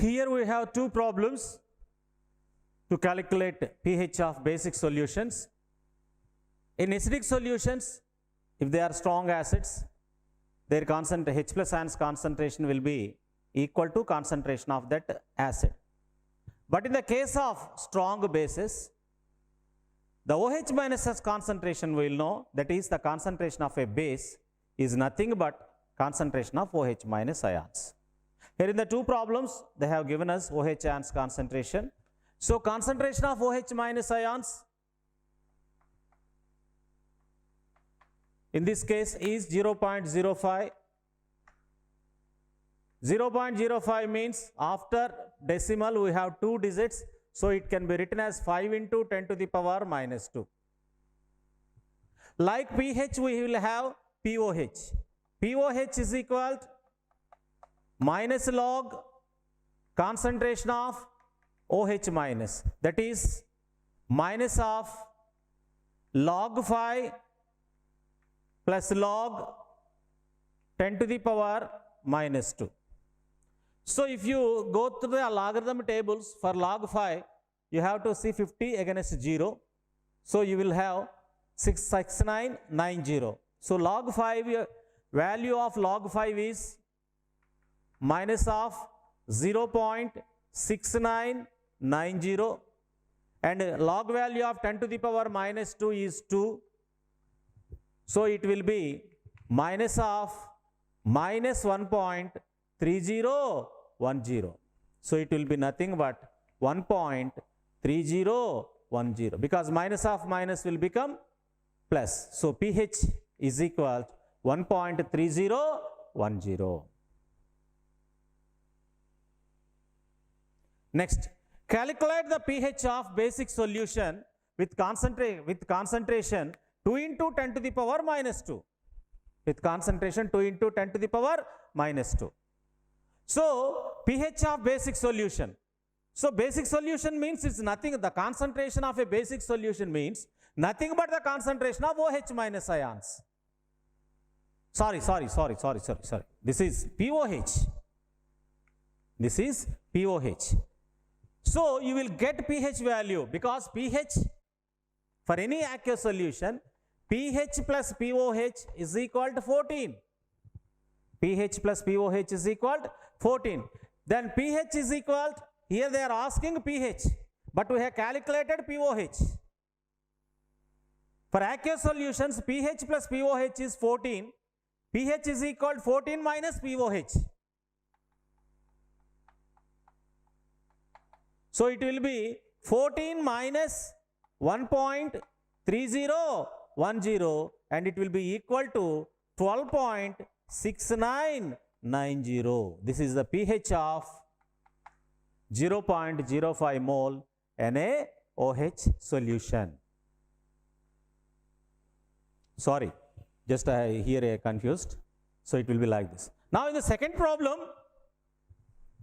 Here we have two problems to calculate pH of basic solutions. In acidic solutions, if they are strong acids, their H plus ions concentration will be equal to concentration of that acid. But in the case of strong bases, the OH minus S concentration we will know, that is the concentration of a base is nothing but concentration of OH minus ions. Here in the two problems, they have given us OH ions concentration. So concentration of OH minus ions in this case is 0.05. 0.05 means after decimal we have two digits, so it can be written as 5 into 10 to the power minus 2. Like pH we will have POH. POH is equal to minus log concentration of OH minus, that is minus of log 5 plus log 10 to the power minus 2. So if you go through the logarithm tables for log 5, you have to see 50 against 0. So you will have 66990. So log 5, value of log 5 is minus of 0.6990, and log value of 10 to the power minus 2 is 2. So it will be minus of minus 1.3010. So it will be nothing but 1.3010, because minus of minus will become plus. So pH is equal to 1.3010. Next, calculate the pH of basic solution with concentration 2 into 10 to the power minus 2. With concentration 2 into 10 to the power minus 2. So pH of basic solution. So basic solution means it's nothing, the concentration of a basic solution means nothing but the concentration of OH minus ions. Sorry. This is POH. This is POH. So you will get pH value, because pH for any aqueous solution, pH plus POH is equal to 14. pH plus POH is equal to 14. Then pH is equal to, here they are asking pH, but we have calculated POH. For aqueous solutions, pH plus POH is 14. pH is equal to 14 minus POH. So it will be 14 minus 1.3010, and it will be equal to 12.6990. This is the pH of 0.05 mole NaOH solution. Sorry, just here I confused. So it will be like this. Now in the second problem,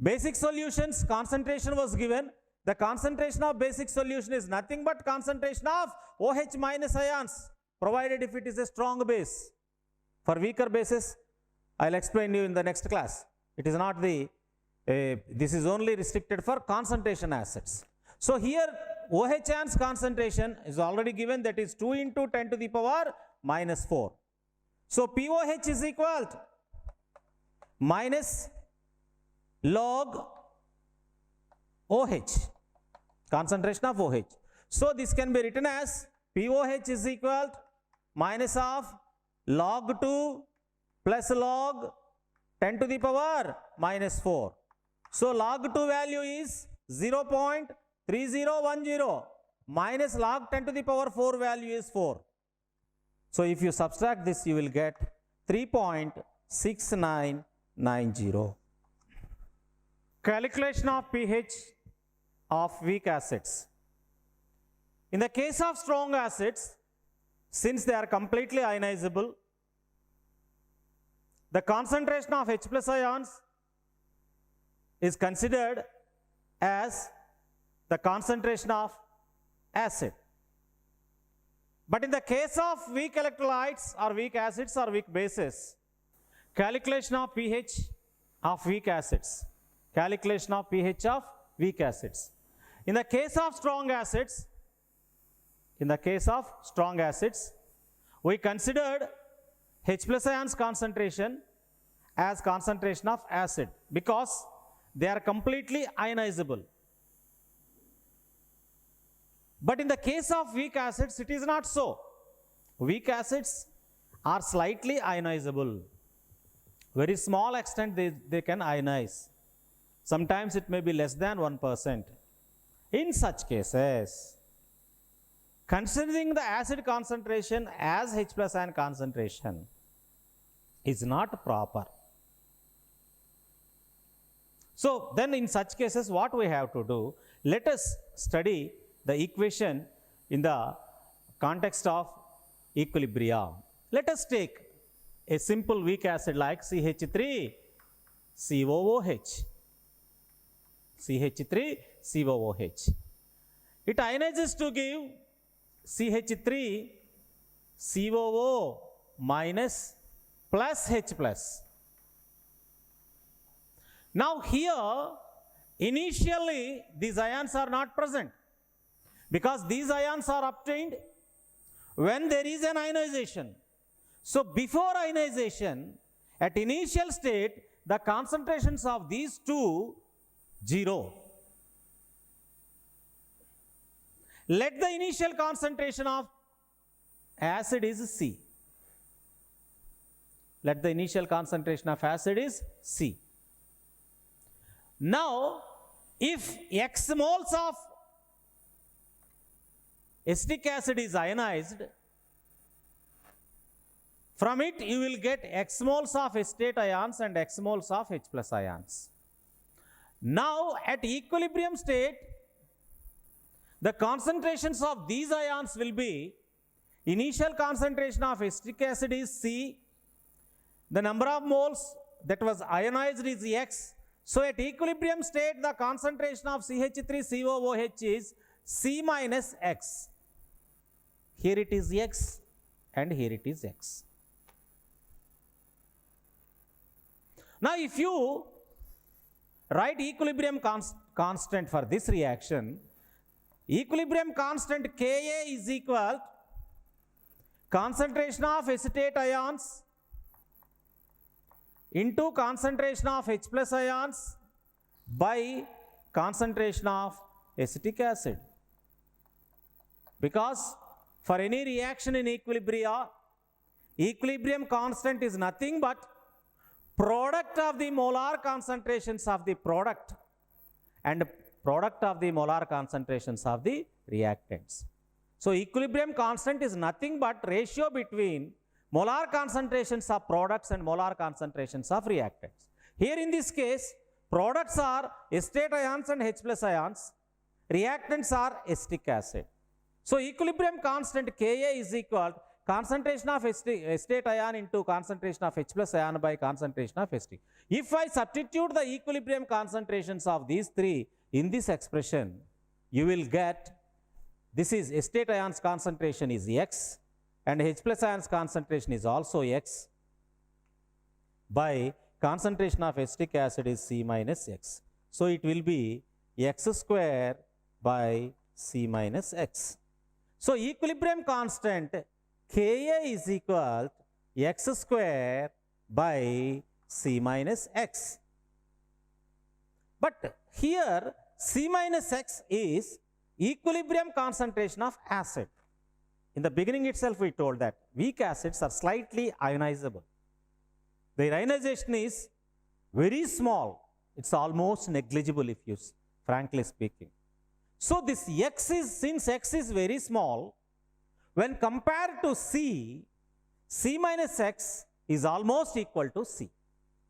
basic solutions concentration was given. The concentration of basic solution is nothing but concentration of OH minus ions, provided if it is a strong base. For weaker bases, I will explain you in the next class. It is not the, this is only restricted for concentration acids. So here OH ions concentration is already given, that is 2 into 10 to the power minus 4. So POH is equal to minus log OH, concentration of OH. So this can be written as POH is equal to minus of log 2 plus log 10 to the power minus 4. So log 2 value is 0.3010 minus log 10 to the power 4 value is 4. So if you subtract this, you will get 3.6990. Calculation of pH of weak acids. In the case of strong acids, since they are completely ionizable, the concentration of H plus ions is considered as the concentration of acid. But in the case of weak electrolytes or weak acids or weak bases, calculation of pH of weak acids. calculation of pH of weak acids. In the case of strong acids, we considered H plus ions concentration as concentration of acid because they are completely ionizable. But in the case of weak acids, it is not so. Weak acids are slightly ionizable. Very small extent they can ionize. Sometimes it may be less than 1%. In such cases, considering the acid concentration as H plus ion concentration is not proper. So then in such cases, what we have to do? Let us study the equation in the context of equilibrium. Let us take a simple weak acid like CH3COOH. CH3COOH. It ionizes to give CH3COO minus plus H plus. Now here, initially these ions are not present because these ions are obtained when there is an ionization. So before ionization, at initial state, the concentrations of these two 0. Let the initial concentration of acid is C. Let the initial concentration of acid is C. Now, if X moles of acetic acid is ionized, from it you will get X moles of acetate ions and X moles of H plus ions. Now, at equilibrium state, the concentrations of these ions will be, initial concentration of acetic acid is C, the number of moles that was ionized is X. So, at equilibrium state, the concentration of CH3COOH is C minus X. Here it is X and here it is X. Now, if you write equilibrium constant for this reaction, equilibrium constant Ka is equal concentration of acetate ions into concentration of H plus ions by concentration of acetic acid. Because for any reaction in equilibrium constant is nothing but product of the molar concentrations of the product and product of the molar concentrations of the reactants. So equilibrium constant is nothing but ratio between molar concentrations of products and molar concentrations of reactants. Here in this case, products are acetate ions and H plus ions, reactants are acetic acid. So equilibrium constant Ka is equal concentration of acetate ion into concentration of H plus ion by concentration of acetic. If I substitute the equilibrium concentrations of these three in this expression, you will get, this is acetate ions concentration is X and H plus ions concentration is also X by concentration of acetic acid is C minus X. So it will be X square by C minus X. So equilibrium constant Ka is equal to X square by C minus X. But here C minus X is equilibrium concentration of acid. In the beginning itself we told that weak acids are slightly ionizable. Their ionization is very small. It's almost negligible if you frankly speaking. So this X is, since X is very small, when compared to C, C minus X is almost equal to C.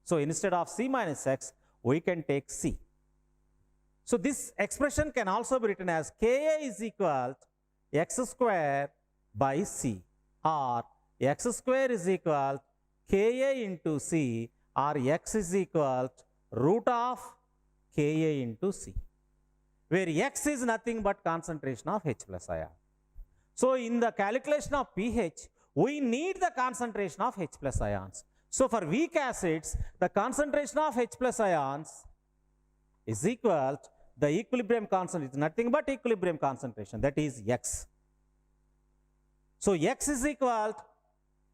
So instead of C minus X, we can take C. So this expression can also be written as Ka is equal to X square by C, or X square is equal to Ka into C, or X is equal to root of Ka into C, where X is nothing but concentration of H plus ion. So in the calculation of pH, we need the concentration of H plus ions. So for weak acids, the concentration of H plus ions is equal to the equilibrium constant is nothing but equilibrium concentration, that is X. So X is equal to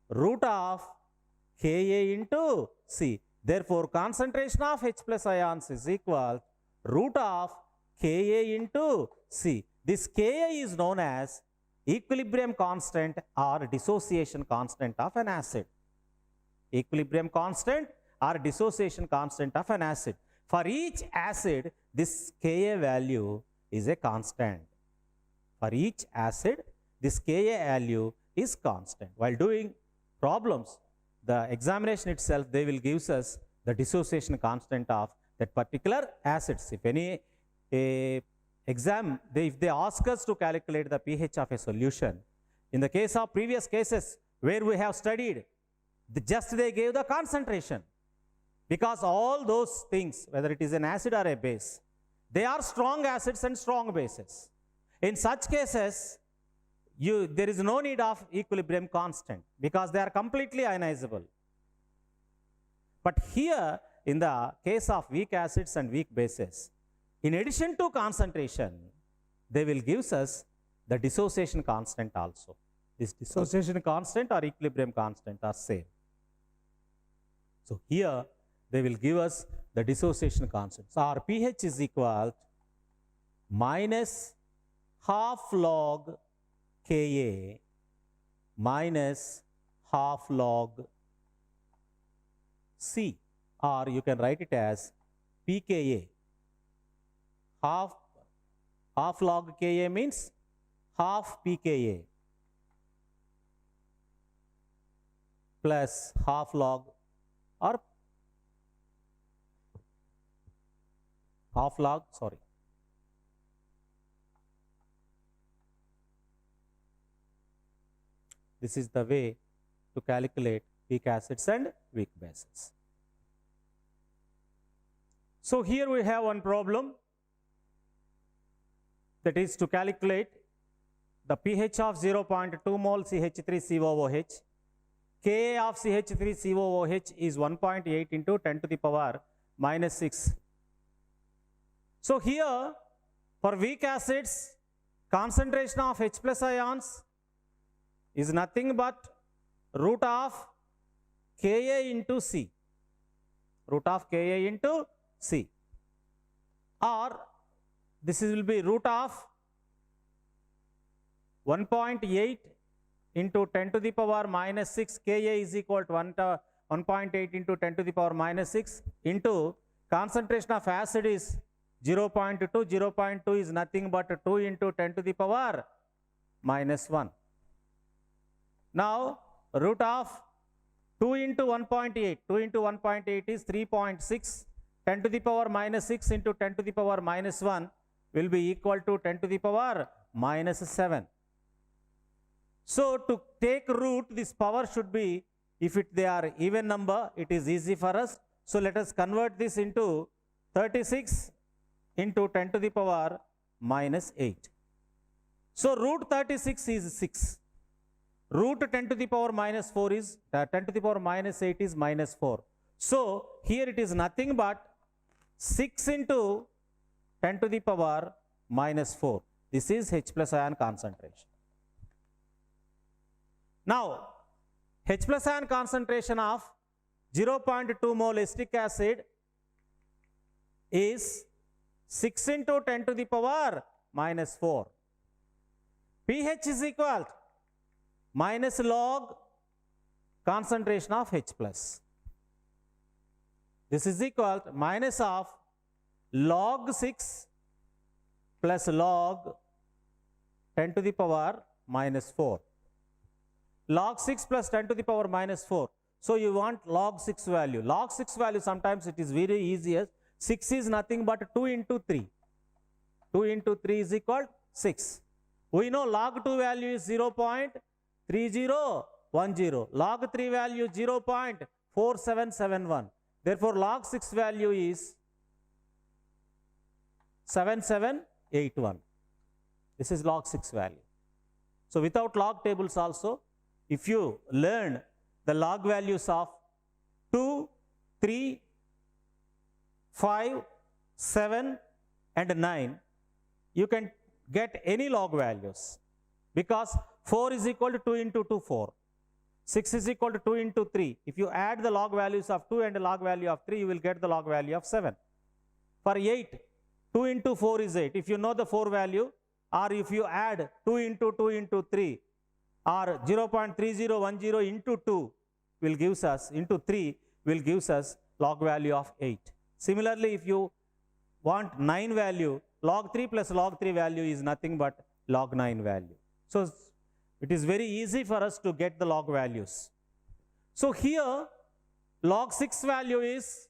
root of Ka into C. Therefore, concentration of H plus ions is equal to root of Ka into C. This Ka is known as equilibrium constant or dissociation constant of an acid. Equilibrium constant or dissociation constant of an acid. For each acid, this Ka value is a constant. For each acid, this Ka value is constant. While doing problems, the examination itself, they will give us the dissociation constant of that particular acids. If any exam, if they ask us to calculate the pH of a solution, in the case of previous cases where we have studied, just they gave the concentration. Because all those things, whether it is an acid or a base, they are strong acids and strong bases. In such cases, there is no need of equilibrium constant because they are completely ionizable. But here, in the case of weak acids and weak bases, in addition to concentration, they will give us the dissociation constant also. This dissociation constant or equilibrium constant are same. So here, they will give us the dissociation constant. So our pH is equal to minus half log Ka minus half log C, or you can write it as pKa. Half log Ka means half pKa plus half log or half log, sorry. This is the way to calculate weak acids and weak bases. So here we have one problem, that is to calculate the pH of 0.2 mole CH3COOH. Ka of CH3COOH is 1.8 into 10 to the power minus 6. So here, for weak acids, concentration of H plus ions is nothing but root of Ka into C. Root of Ka into C. Or this will be root of 1.8 into 10 to the power minus 6. Ka is equal to 1.8 into 10 to the power minus 6 into concentration of acid is 0.2. 0.2 is nothing but 2 into 10 to the power minus 1. Now, root of 2 into 1.8. 2 into 1.8 is 3.6. 10 to the power minus 6 into 10 to the power minus 1 will be equal to 10 to the power minus 7. So, to take root, this power should be, if they are even number, it is easy for us. So, let us convert this into 36 into 10 to the power minus 8. So, root 36 is 6. Root 10 to the power minus 4 is, 10 to the power minus 8 is minus 4. So, here it is nothing but 6 into 10 to the power minus 4. This is H plus ion concentration. Now, H plus ion concentration of 0.2 mole acetic acid is 6 into 10 to the power minus 4. pH is equal to minus log concentration of H plus. This is equal to minus of log 6 plus log 10 to the power minus 4. Log 6 plus 10 to the power minus 4. So you want log 6 value. Log 6 value, sometimes it is very easy. 6 is nothing but 2 into 3. 2 into 3 is equal to 6. We know log 2 value is 0.3010. Log 3 value 0.4771. Therefore, log 6 value is 7781. This is log 6 value. So, without log tables also, if you learn the log values of 2, 3, 5, 7 and 9, you can get any log values, because 4 is equal to 2 into 2, 4. 6 is equal to 2 into 3. If you add the log values of 2 and the log value of 3, you will get the log value of 7. For 8, 2 into 4 is 8. If you know the 4 value, or if you add 2 into 2 into 3, or 0.3010 into 2 will gives us, into 3 will gives us log value of 8. Similarly, if you want 9 value, log 3 plus log 3 value is nothing but log 9 value. So it is very easy for us to get the log values. So here log 6 value is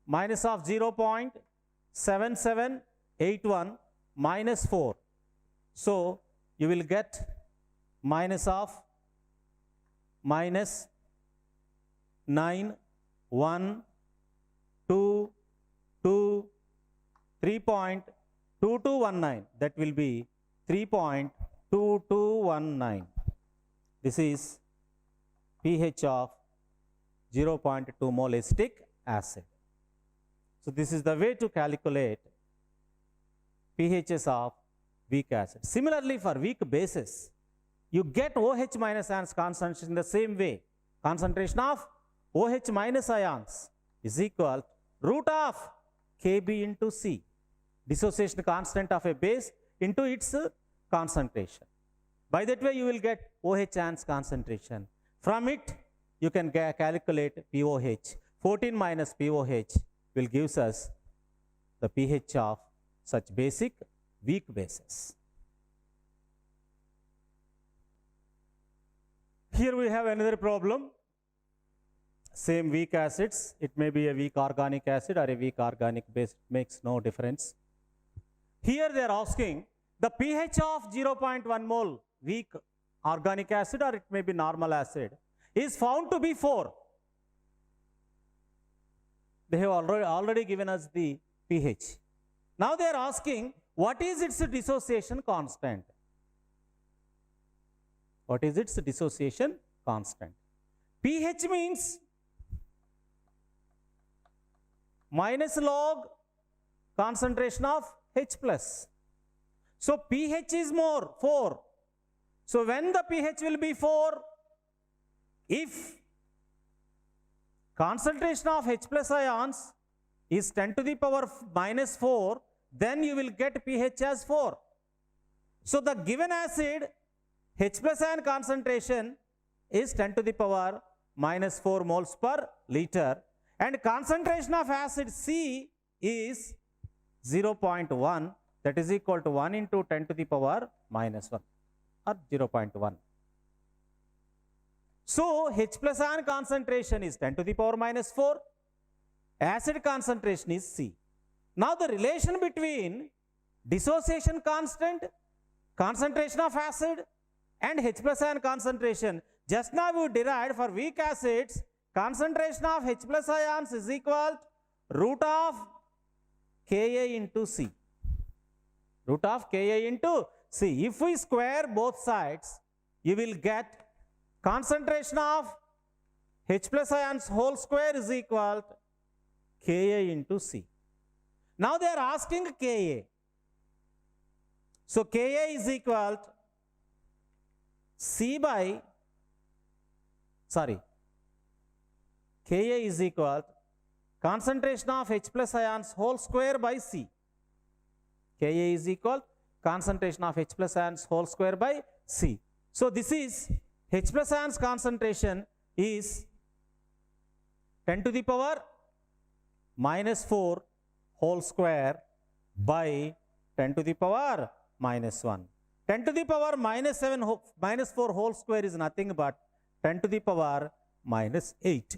minus of 0.7781 minus 4. So you will get minus of minus 9, 1, 2, 2, 3.2219. That will be 3.2219. This is pH of 0.2 mole acetic acid. So this is the way to calculate pHs of weak acid. Similarly, for weak bases, you get OH minus ions concentration in the same way. Concentration of OH minus ions is equal to root of Kb into C. Dissociation constant of a base into its concentration. By that way, you will get OH ions concentration. From it, you can calculate pOH. 14 minus pOH will gives us the pH of such basic weak bases. Here we have another problem. Same weak acids. It may be a weak organic acid or a weak organic base. It makes no difference. Here they are asking the pH of 0.1 mole weak organic acid, or it may be normal acid, is found to be 4. They have already given us the pH. Now they are asking what is its dissociation constant. What is its dissociation constant? pH means minus log concentration of H plus. So pH is more, 4. So when the pH will be 4, if concentration of H plus ions is 10 to the power minus 4, then you will get pH as 4. So the given acid H plus ion concentration is 10 to the power minus 4 moles per liter, and concentration of acid C is 0.1, that is equal to 1 into 10 to the power minus 1, or 0.1. So H plus ion concentration is 10 to the power minus 4, acid concentration is C. Now the relation between dissociation constant, concentration of acid, and H plus ion concentration, just now we derived for weak acids, concentration of H plus ions is equal to root of Ka into C. Root of Ka into C. If we square both sides, you will get concentration of H plus ions whole square is equal to Ka into C. Now they are asking Ka. So Ka is equal to C by, Ka is equal to concentration of H plus ions whole square by C. Ka is equal concentration of H plus ions whole square by C. So this is H plus ions concentration is 10 to the power minus 4 whole square by 10 to the power minus 1. 10 to the power minus 7 minus 4 whole square is nothing but 10 to the power minus 8.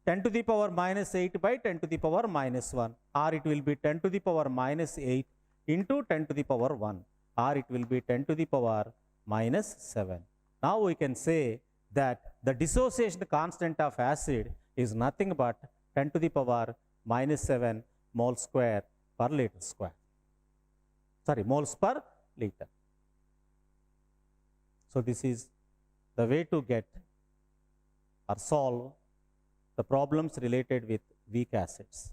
10 to the power minus 8 by 10 to the power minus 1, or it will be 10 to the power minus 8 into 10 to the power 1, or it will be 10 to the power minus 7. Now we can say that the dissociation constant of acid is nothing but 10 to the power minus 7 mole square per liter square. Moles per liter. So this is the way to get or solve the problems related with weak acids.